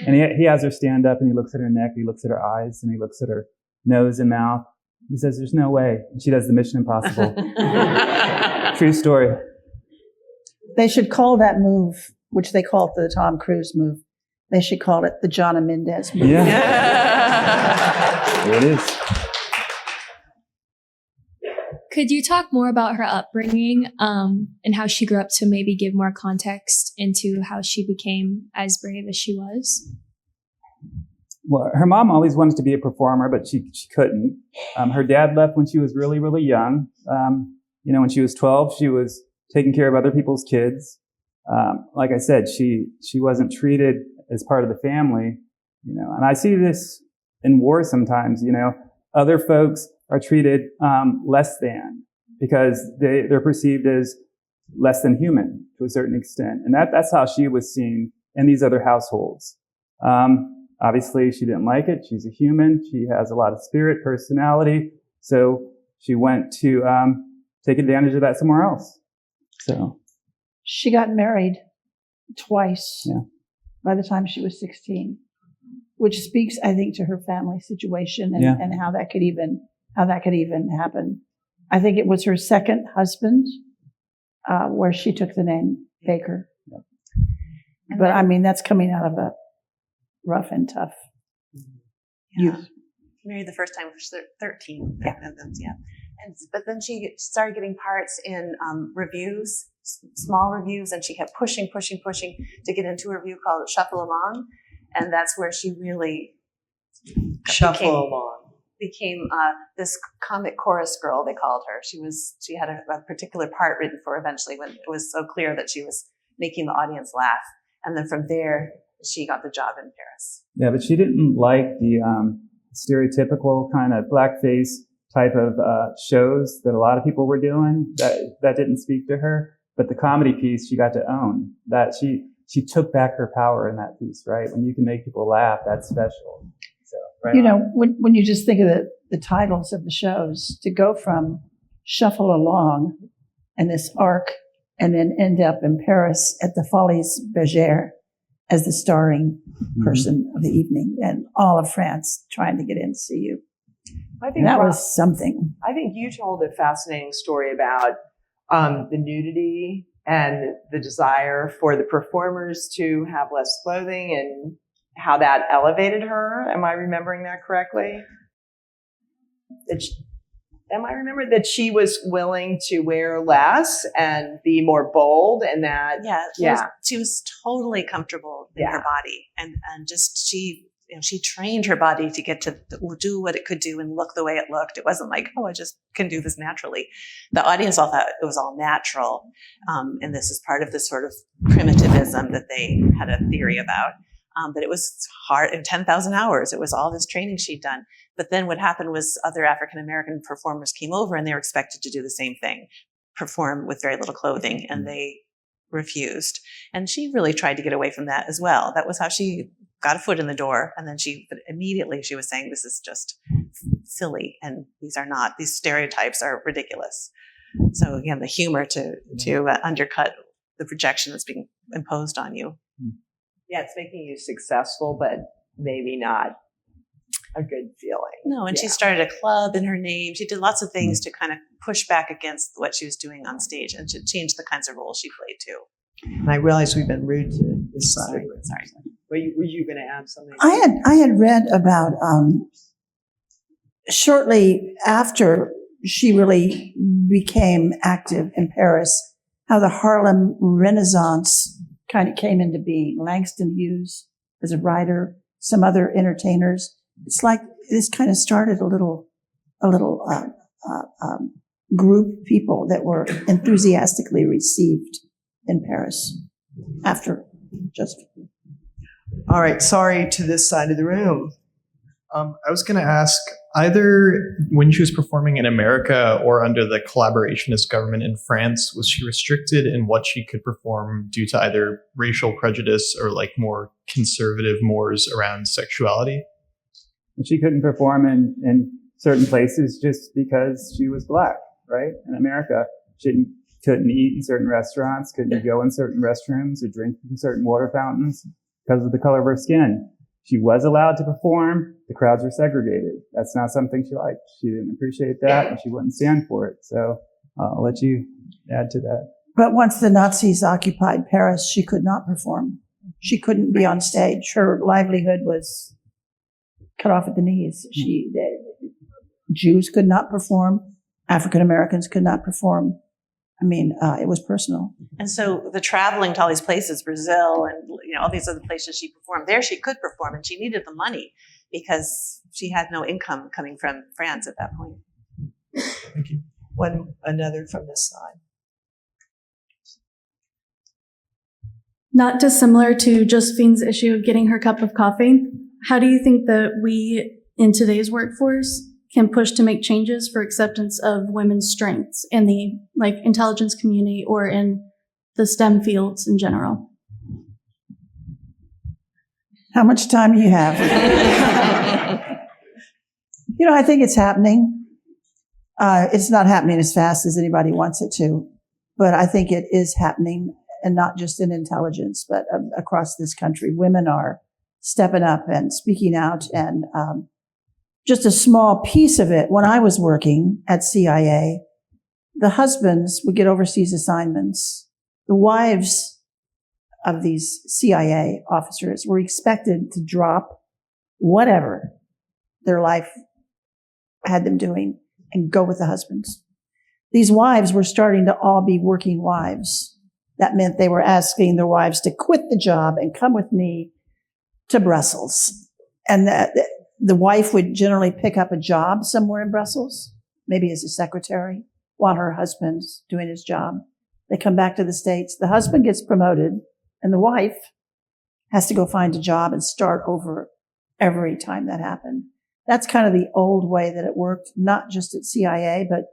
And he has her stand up, and he looks at her neck, he looks at her eyes, and he looks at her nose and mouth. He says, "There's no way." And she does the Mission Impossible. True story. They should call that move, which they call it the Tom Cruise move, they should call it the Jonna Mendez move. Yeah. There it is. Could you talk more about her upbringing and how she grew up to maybe give more context into how she became as brave as she was? Well, her mom always wanted to be a performer, but she couldn't. Her dad left when she was really, really young. When she was 12, she was taking care of other people's kids. Like I said, she wasn't treated as part of the family, and I see this in war sometimes, other folks are treated, less than, because they're perceived as less than human to a certain extent. And that's how she was seen in these other households. Obviously she didn't like it. She's a human. She has a lot of spirit, personality. So she went to, take advantage of that somewhere else. So she got married twice by the time she was 16, which speaks, I think, to her family situation and how that could even happen. I think it was her second husband, where she took the name Baker. Yep. But I mean, that's coming out of a rough and tough youth. Married the first time when she was 13. But then she started getting parts in reviews, small reviews, and she kept pushing to get into a review called Shuffle Along, and that's where she really became this comic chorus girl, they called her. She had a particular part written for her eventually when it was so clear that she was making the audience laugh, and then from there she got the job in Paris. Yeah, but she didn't like the stereotypical kind of blackface type of shows that a lot of people were doing. That didn't speak to her. But the comedy piece she got to own. That she took back her power in that piece, right? When you can make people laugh, that's special. So, right when you just think of the titles of the shows, to go from Shuffle Along and this arc and then end up in Paris at the Folies Bergère as the starring person of the evening, and all of France trying to get in to see you. I think that was something. I think you told a fascinating story about the nudity and the desire for the performers to have less clothing and how that elevated her. Am I remembering that correctly? Am I remembering that she was willing to wear less and be more bold, and that she was totally comfortable in her body, and just she trained her body to get to do what it could do and look the way it looked. It wasn't like, I just can do this naturally. The audience all thought it was all natural, and this is part of this sort of primitivism that they had a theory about. But it was hard. In 10,000 hours, it was all this training she'd done. But then what happened was other African-American performers came over and they were expected to do the same thing, perform with very little clothing, and they refused. And she really tried to get away from that as well. That was how she got a foot in the door. And then but immediately she was saying, this is just silly. And these stereotypes are ridiculous. So again, the humor to undercut the projection that's being imposed on you. Yeah, it's making you successful, but maybe not a good feeling. No, and she started a club in her name. She did lots of things to kind of push back against what she was doing on stage, and to change the kinds of roles she played too. And I realize we've been rude to this side. Sorry. Were you going to add something? I had read about shortly after she really became active in Paris, how the Harlem Renaissance kind of came into being. Langston Hughes as a writer, some other entertainers. It's like this kind of started a little group of people that were enthusiastically received in Paris after Josephine. All right, sorry to this side of the room. I was going to ask, either when she was performing in America or under the collaborationist government in France, was she restricted in what she could perform due to either racial prejudice or like more conservative mores around sexuality? She couldn't perform in certain places just because she was black, right? In America, she couldn't eat in certain restaurants, couldn't go in certain restrooms or drink from certain water fountains because of the color of her skin. She was allowed to perform. The crowds were segregated. That's not something she liked. She didn't appreciate that, and she wouldn't stand for it. So I'll let you add to that. But once the Nazis occupied Paris, she could not perform. She couldn't be on stage. Her livelihood was cut off at the knees. Jews could not perform. African Americans could not perform. I mean, it was personal. And so the traveling to all these places, Brazil and all these other places she performed, there she could perform, and she needed the money because she had no income coming from France at that point. Thank you. another from this side. Not dissimilar to Josephine's issue of getting her cup of coffee, how do you think that we in today's workforce can push to make changes for acceptance of women's strengths in the intelligence community or in the STEM fields in general? How much time do you have? I think it's happening. It's not happening as fast as anybody wants it to, but I think it is happening, and not just in intelligence, but across this country. Women are stepping up and speaking out, and just a small piece of it. When I was working at CIA, the husbands would get overseas assignments. The wives of these CIA officers were expected to drop whatever their life had them doing and go with the husbands. These wives were starting to all be working wives. That meant they were asking their wives to quit the job and come with me to Brussels. And the wife would generally pick up a job somewhere in Brussels, maybe as a secretary, while her husband's doing his job. They come back to the States. The husband gets promoted, and the wife has to go find a job and start over every time that happened. That's kind of the old way that it worked, not just at CIA, but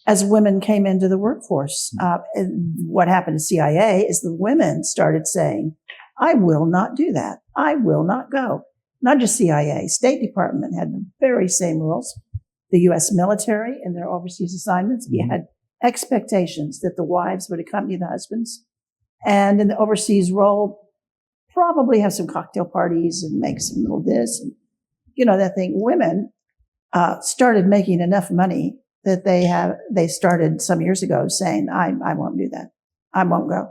as women came into the workforce. What happened to CIA is the women started saying, I will not do that. I will not go. Not just CIA. State Department had the very same rules. The U.S. military and their overseas assignments, you had expectations that the wives would accompany the husbands. And in the overseas role, probably have some cocktail parties and make some little this. And, that thing. Women started making enough money that they started some years ago saying, I won't do that. I won't go.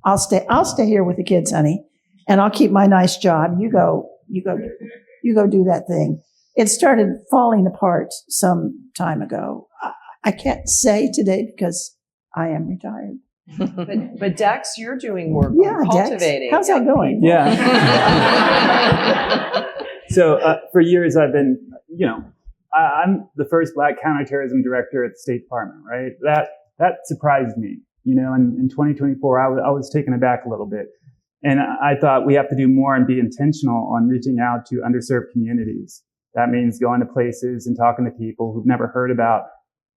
I'll stay here with the kids, honey, and I'll keep my nice job. You go do that thing. It started falling apart some time ago. I can't say today because I am retired. But Dex, you're doing work Yeah, on cultivating. Dex, how's that going? Yeah. So for years I've been, I'm the first Black counterterrorism director at the State Department, right? That surprised me. In 2024, I was taken aback a little bit. And I thought we have to do more and be intentional on reaching out to underserved communities. That means going to places and talking to people who've never heard about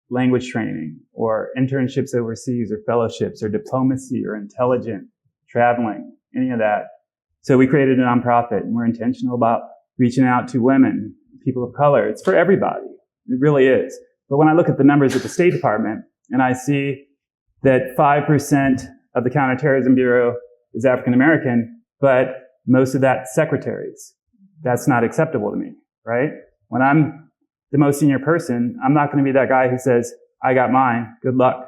language training or internships overseas or fellowships or diplomacy or intelligence, traveling, any of that. So we created a nonprofit, and we're intentional about reaching out to women, people of color. It's for everybody. It really is. But when I look at the numbers at the State Department and I see that 5% of the Counterterrorism Bureau is African American, but most of that secretaries, that's not acceptable to me, right? When I'm the most senior person, I'm not going to be that guy who says, I got mine, good luck.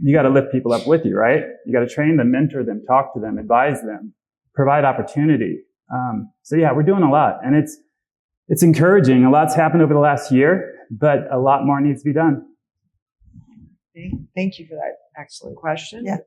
You got to lift people up with you, right? You got to train them, mentor them, talk to them, advise them, provide opportunity. So yeah, we're doing a lot, and it's encouraging. A lot's happened over the last year, but a lot more needs to be done. Thank you for that excellent question. Yeah.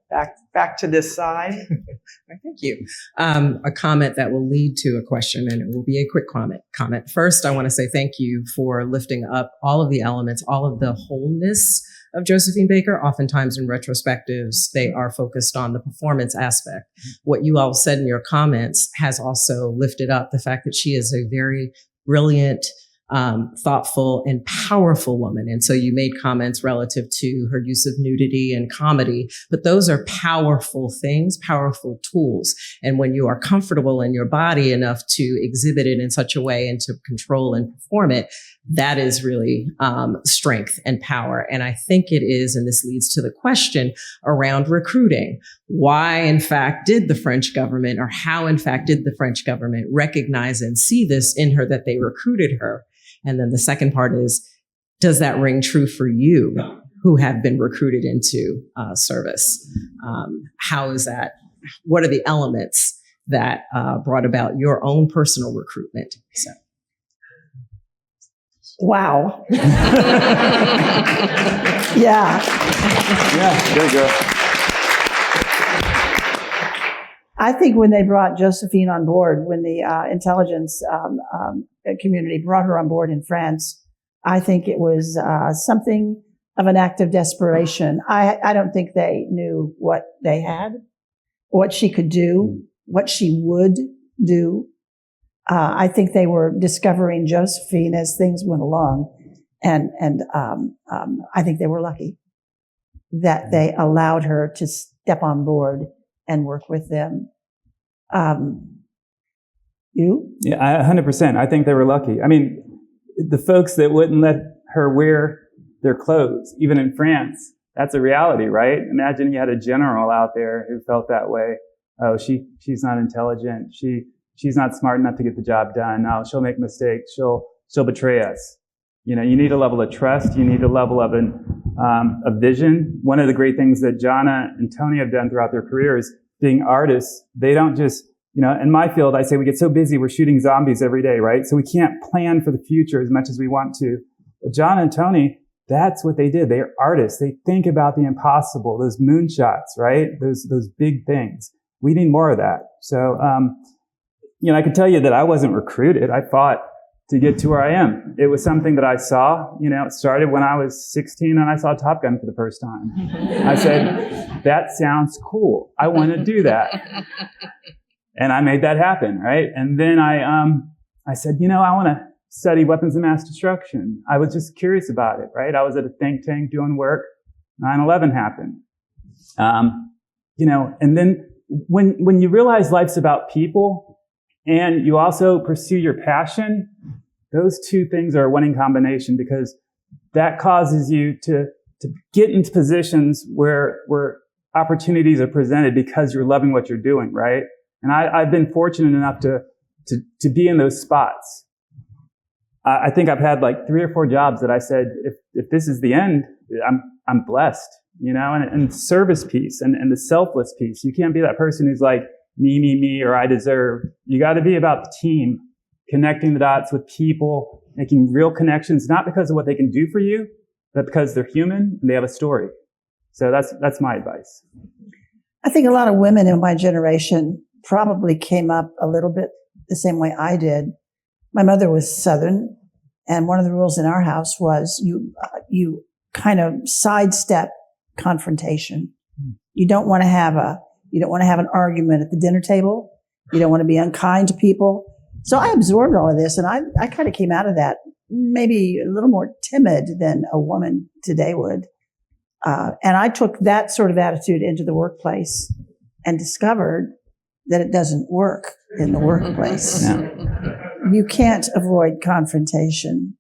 Back to this side. Thank you. A comment that will lead to a question, and it will be a quick comment. First, I want to say thank you for lifting up all of the elements, all of the wholeness of Josephine Baker. Oftentimes in retrospectives, they are focused on the performance aspect. What you all said in your comments has also lifted up the fact that she is a very brilliant, thoughtful and powerful woman. And so you made comments relative to her use of nudity and comedy, but those are powerful things, powerful tools. And when you are comfortable in your body enough to exhibit it in such a way and to control and perform it, that is really strength and power. And I think it is, and this leads to the question around recruiting. Why, in fact, did the French government, or how, in fact, did the French government recognize and see this in her that they recruited her? And then the second part is, does that ring true for you who have been recruited into service? How is that? What are the elements that brought about your own personal recruitment? So. Wow. Yeah. Yeah, there you go. I think when they brought Josephine on board, when the intelligence community brought her on board in France, I think it was something of an act of desperation. I don't think they knew what they had, what she could do, what she would do. I think they were discovering Josephine as things went along. And I think they were lucky that they allowed her to step on board and work with them. You? Yeah, 100%. I think they were lucky. I mean, the folks that wouldn't let her wear their clothes, even in France, that's a reality, right? Imagine you had a general out there who felt that way. Oh, she's not intelligent. She's not smart enough to get the job done. No, she'll make mistakes. She'll betray us. You know, you need a level of trust. You need a level of a vision. One of the great things that Jonna and Tony have done throughout their careers, being artists, they don't just, you know, in my field, I say we get so busy, we're shooting zombies every day, right? So we can't plan for the future as much as we want to. But Jonna and Tony, that's what they did. They are artists. They think about the impossible, those moonshots, right? Those big things. We need more of that. So, you know, I can tell you that I wasn't recruited. I fought to get to where I am. It was something that I saw, you know, it started when I was 16 and I saw Top Gun for the first time. I said, that sounds cool. I want to do that. And I made that happen, right? And then I said, you know, I want to study weapons of mass destruction. I was just curious about it, right? I was at a think tank doing work. 9/11 happened. You know, and then when you realize life's about people and you also pursue your passion, those two things are a winning combination because that causes you to get into positions where opportunities are presented because you're loving what you're doing, right? And I've been fortunate enough to be in those spots. I think I've had like 3 or 4 jobs that I said, if this is the end, I'm blessed, you know, and service piece and the selfless piece. You can't be that person who's like, me, or I deserve. You got to be about the team, connecting the dots with people, making real connections, not because of what they can do for you, but because they're human and they have a story. So that's my advice. I think a lot of women in my generation probably came up a little bit the same way I did. My mother was Southern, and one of the rules in our house was you kind of sidestep confrontation. You don't want to have an argument at the dinner table. You don't want to be unkind to people. So I absorbed all of this, and I kind of came out of that maybe a little more timid than a woman today would. And I took that sort of attitude into the workplace and discovered that it doesn't work in the workplace. You can't avoid confrontation.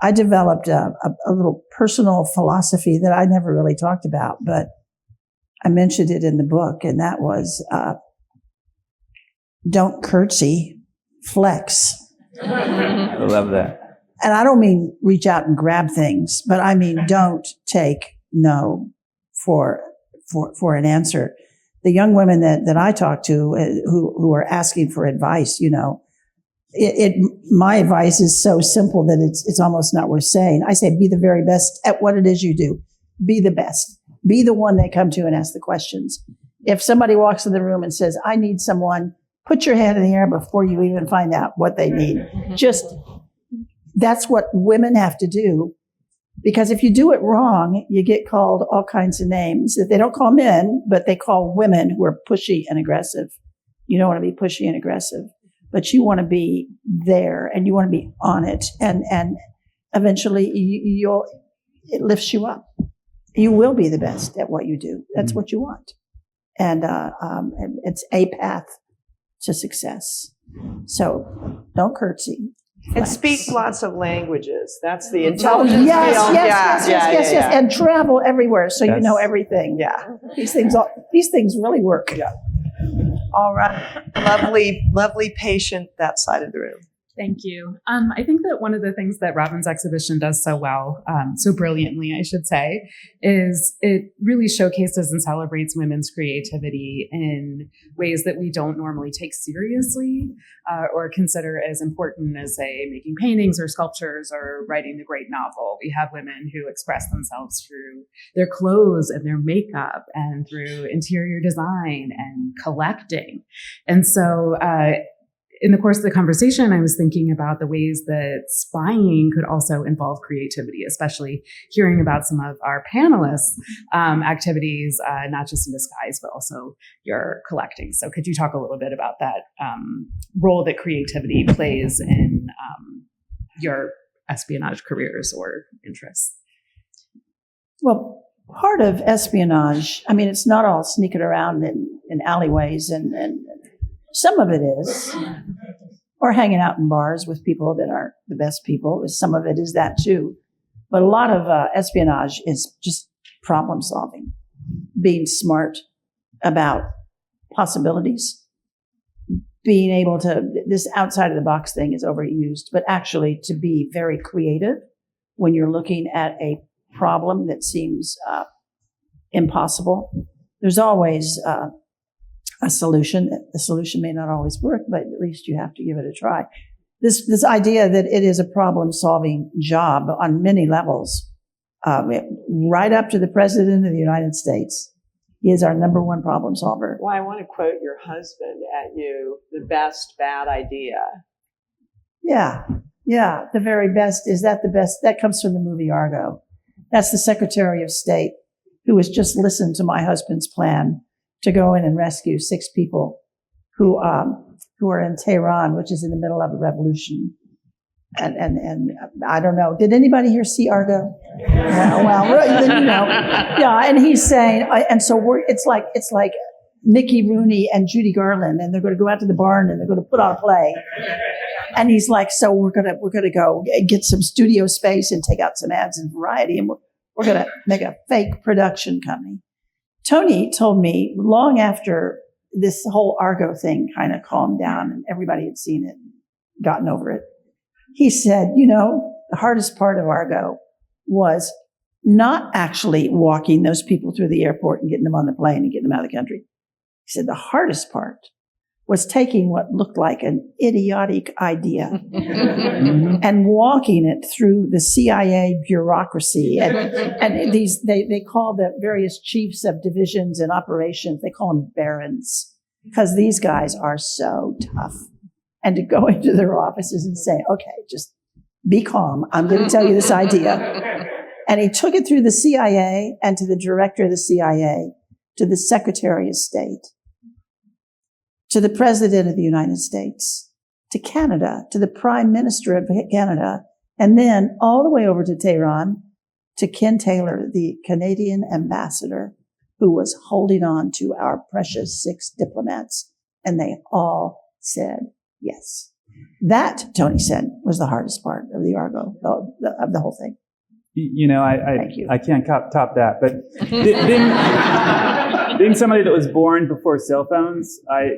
I developed a little personal philosophy that I never really talked about, but I mentioned it in the book, and that was don't curtsy, flex. I love that. And I don't mean reach out and grab things, but I mean don't take no for an answer. The young women that I talk to who are asking for advice, you know, my advice is so simple that it's almost not worth saying. I say be the very best at what it is you do. Be the best. Be the one they come to and ask the questions. If somebody walks in the room and says, I need someone, put your hand in the air before you even find out what they need. That's what women have to do. Because if you do it wrong, you get called all kinds of names. They don't call men, but they call women who are pushy and aggressive. You don't want to be pushy and aggressive, but you want to be there and you want to be on it. And eventually it lifts you up. You will be the best at what you do. That's what you want. And it's a path to success. So don't curtsy. And speak lots of languages. That's the intelligence. Yes. And travel everywhere so you know everything. Yeah. These things really work. Yeah. All right. Lovely patient that side of the room. Thank you. I think that one of the things that Robyn's exhibition does so well, so brilliantly, I should say, is it really showcases and celebrates women's creativity in ways that we don't normally take seriously or consider as important as, say, making paintings or sculptures or writing a great novel. We have women who express themselves through their clothes and their makeup and through interior design and collecting. And so in the course of the conversation, I was thinking about the ways that spying could also involve creativity, especially hearing about some of our panelists' activities, not just in disguise, but also your collecting. So could you talk a little bit about that role that creativity plays in your espionage careers or interests? Well, part of espionage, I mean, it's not all sneaking around in alleyways, and some of it is, or hanging out in bars with people that aren't the best people. Some of it is that too. But a lot of espionage is just problem solving, being smart about possibilities, being able to, this outside of the box thing is overused, but actually to be very creative when you're looking at a problem that seems impossible. There's always a solution. The solution may not always work, but at least you have to give it a try. This idea that it is a problem-solving job on many levels, right up to the President of the United States. He is our number one problem solver. Well, I want to quote your husband at you, the best bad idea. Yeah, the very best. Is that the best? That comes from the movie Argo. That's the Secretary of State who has just listened to my husband's plan to go in and rescue 6 people who are in Tehran, which is in the middle of a revolution. And I don't know. Did anybody here see Argo? Yeah. And he's saying, and so it's like Mickey Rooney and Judy Garland, and they're going to go out to the barn and they're going to put on a play. And he's like, so we're going to go get some studio space and take out some ads in Variety, and we're going to make a fake production company. Tony told me long after this whole Argo thing kind of calmed down and everybody had seen it and gotten over it. He said, the hardest part of Argo was not actually walking those people through the airport and getting them on the plane and getting them out of the country. He said the hardest part was taking what looked like an idiotic idea and walking it through the CIA bureaucracy. And these, they call the various chiefs of divisions and operations, they call them barons, because these guys are so tough. And to go into their offices and say, okay, just be calm. I'm going to tell you this idea. And he took it through the CIA and to the director of the CIA, to the Secretary of State, to the President of the United States, to Canada, to the Prime Minister of Canada, and then all the way over to Tehran, to Ken Taylor, the Canadian ambassador, who was holding on to our precious 6 diplomats, and they all said yes. That, Tony said, was the hardest part of the Argo, of the whole thing. I can't top that, but being somebody that was born before cell phones, I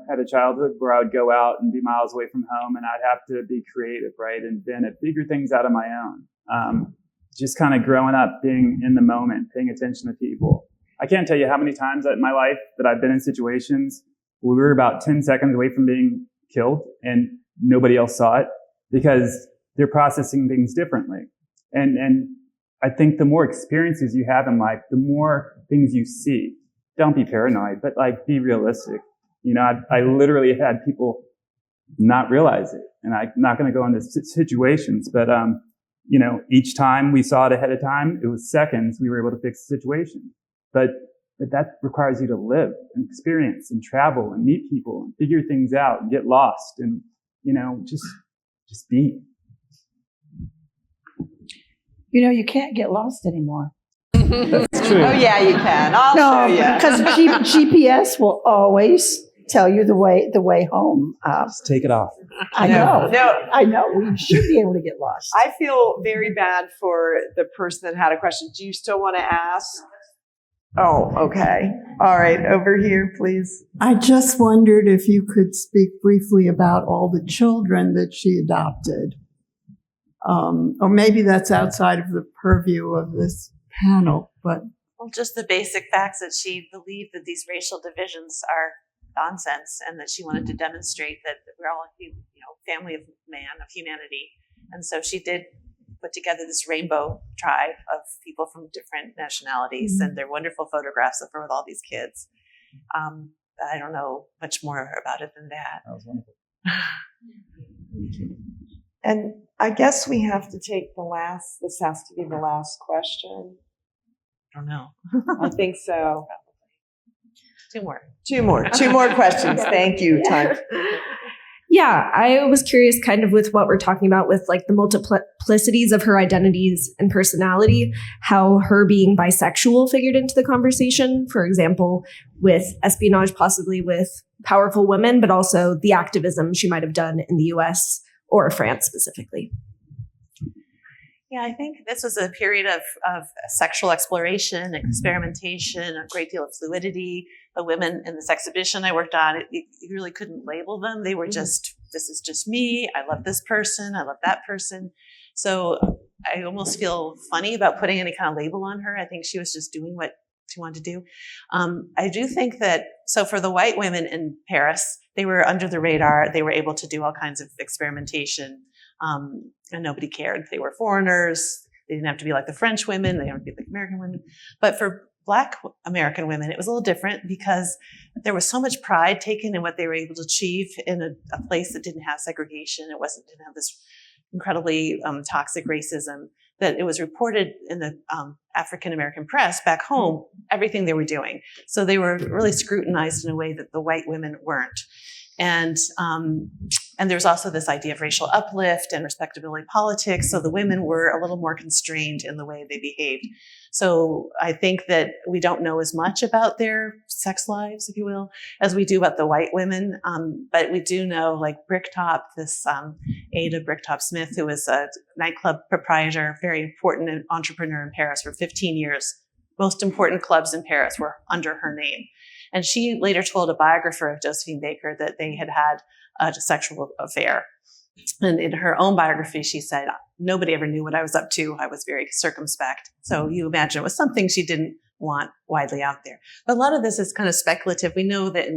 had a childhood where I would go out and be miles away from home, and I'd have to be creative, right, and figure things out on my own. Just kind of growing up, being in the moment, paying attention to people. I can't tell you how many times in my life that I've been in situations where we were about 10 seconds away from being killed, and nobody else saw it because they're processing things differently. And I think the more experiences you have in life, the more things you see. Don't be paranoid, but be realistic. I literally had people not realize it, and I'm not going to go into situations, but each time we saw it ahead of time, it was seconds we were able to fix the situation. But that requires you to live and experience and travel and meet people and figure things out and get lost and just be. You can't get lost anymore. That's true. Oh yeah, you can. I'll show you. Because GPS will always tell you the way home. Just take it off. I know. We should be able to get lost. I feel very bad for the person that had a question. Do you still want to ask? Oh, okay. All right. Over here, please. I just wondered if you could speak briefly about all the children that she adopted. Or maybe that's outside of the purview of this panel, but. Well, just the basic facts that she believed that these racial divisions are nonsense, and that she wanted to demonstrate that we're all a family of man, of humanity. And so she did put together this rainbow tribe of people from different nationalities, and they're wonderful photographs of her with all these kids. I don't know much more about it than that. That was wonderful. And I guess we have to take this has to be the last question. I don't know. I think so. Two more questions. Thank you, Time. Yeah, I was curious kind of with what we're talking about with like the multiplicities of her identities and personality, how her being bisexual figured into the conversation, for example, with espionage, possibly with powerful women, but also the activism she might have done in the US or France specifically. Yeah, I think this was a period of sexual exploration, experimentation, a great deal of fluidity. The women in this exhibition I worked on, you really couldn't label them. They were just, this is just me. I love this person. I love that person. So I almost feel funny about putting any kind of label on her. I think she was just doing what she wanted to do. I do think that, so for the white women in Paris, they were under the radar. They were able to do all kinds of experimentation. And nobody cared. They were foreigners. They didn't have to be like the French women. They didn't have to be like American women. But for Black American women, it was a little different because there was so much pride taken in what they were able to achieve in a place that didn't have segregation. It didn't have this incredibly toxic racism, that it was reported in the African American press back home, everything they were doing. So they were really scrutinized in a way that the white women weren't. And there's also this idea of racial uplift and respectability politics. So the women were a little more constrained in the way they behaved. So I think that we don't know as much about their sex lives, if you will, as we do about the white women. But we do know, like Bricktop, this Ada Bricktop Smith, who was a nightclub proprietor, very important entrepreneur in Paris for 15 years. Most important clubs in Paris were under her name. And she later told a biographer of Josephine Baker that they had a sexual affair. And in her own biography, she said, nobody ever knew what I was up to. I was very circumspect. So you imagine it was something she didn't want widely out there. But a lot of this is kind of speculative. We know that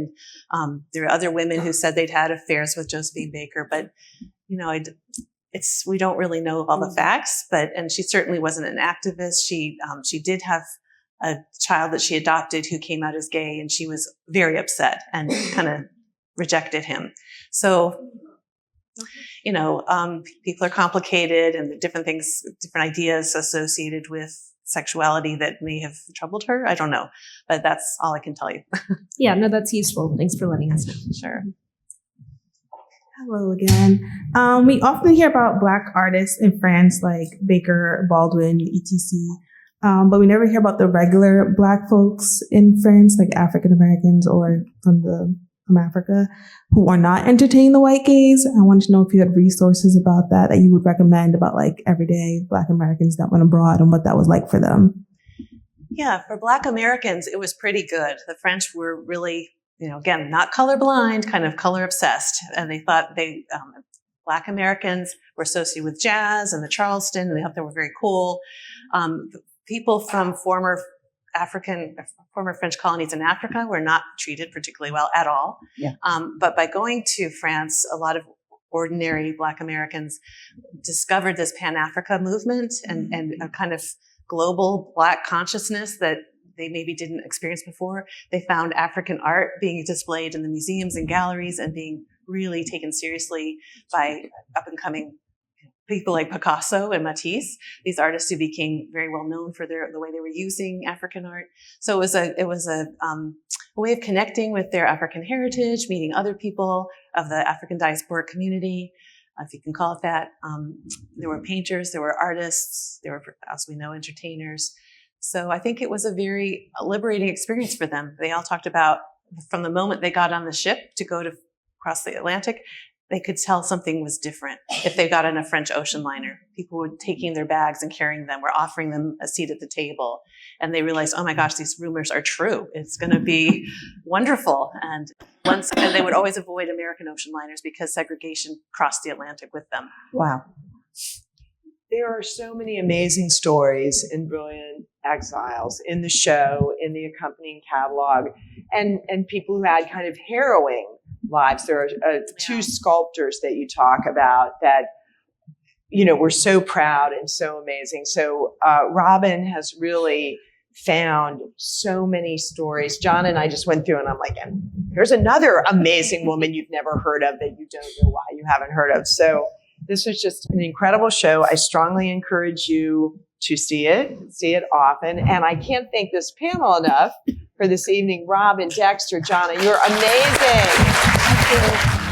there are other women who said they'd had affairs with Josephine Baker, but we don't really know all the facts. And she certainly wasn't an activist. She did have a child that she adopted who came out as gay, and she was very upset and kind of rejected him. So, people are complicated, and the different things, different ideas associated with sexuality that may have troubled her. I don't know, but that's all I can tell you. Yeah, no, that's useful. Thanks for letting us know. Sure. Hello again. We often hear about Black artists in France like Baker, Baldwin, etc. But we never hear about the regular Black folks in France, like African Americans or from Africa, who are not entertaining the white gaze. I wanted to know if you had resources about that you would recommend about like everyday Black Americans that went abroad and what that was like for them. Yeah, for Black Americans, it was pretty good. The French were really, again, not colorblind, kind of color obsessed. And they thought Black Americans were associated with jazz and the Charleston, and they thought they were very cool. People from former French colonies in Africa were not treated particularly well at all. Yeah. But by going to France, a lot of ordinary Black Americans discovered this Pan-Africa movement and a kind of global Black consciousness that they maybe didn't experience before. They found African art being displayed in the museums and galleries and being really taken seriously by up-and-coming people like Picasso and Matisse, these artists who became very well known for the way they were using African art. So it was a way of connecting with their African heritage, meeting other people of the African diasporic community, if you can call it that. There were painters, there were artists, there were, as we know, entertainers. So I think it was a very liberating experience for them. They all talked about from the moment they got on the ship to go to cross the Atlantic, they could tell something was different. If they got on a French ocean liner, people were taking their bags and carrying them, were offering them a seat at the table. And they realized, oh my gosh, these rumors are true. It's going to be wonderful. And they would always avoid American ocean liners because segregation crossed the Atlantic with them. Wow. There are so many amazing stories in Brilliant Exiles, in the show, in the accompanying catalog, and people who had kind of harrowing lives. There are two sculptors that you talk about that, were so proud and so amazing. So Robyn has really found so many stories. John and I just went through and I'm like, and here's another amazing woman you've never heard of that you don't know why you haven't heard of. So this was just an incredible show. I strongly encourage you to see it often. And I can't thank this panel enough for this evening. Robyn, Dexter, Jonna, you're amazing. Thank you.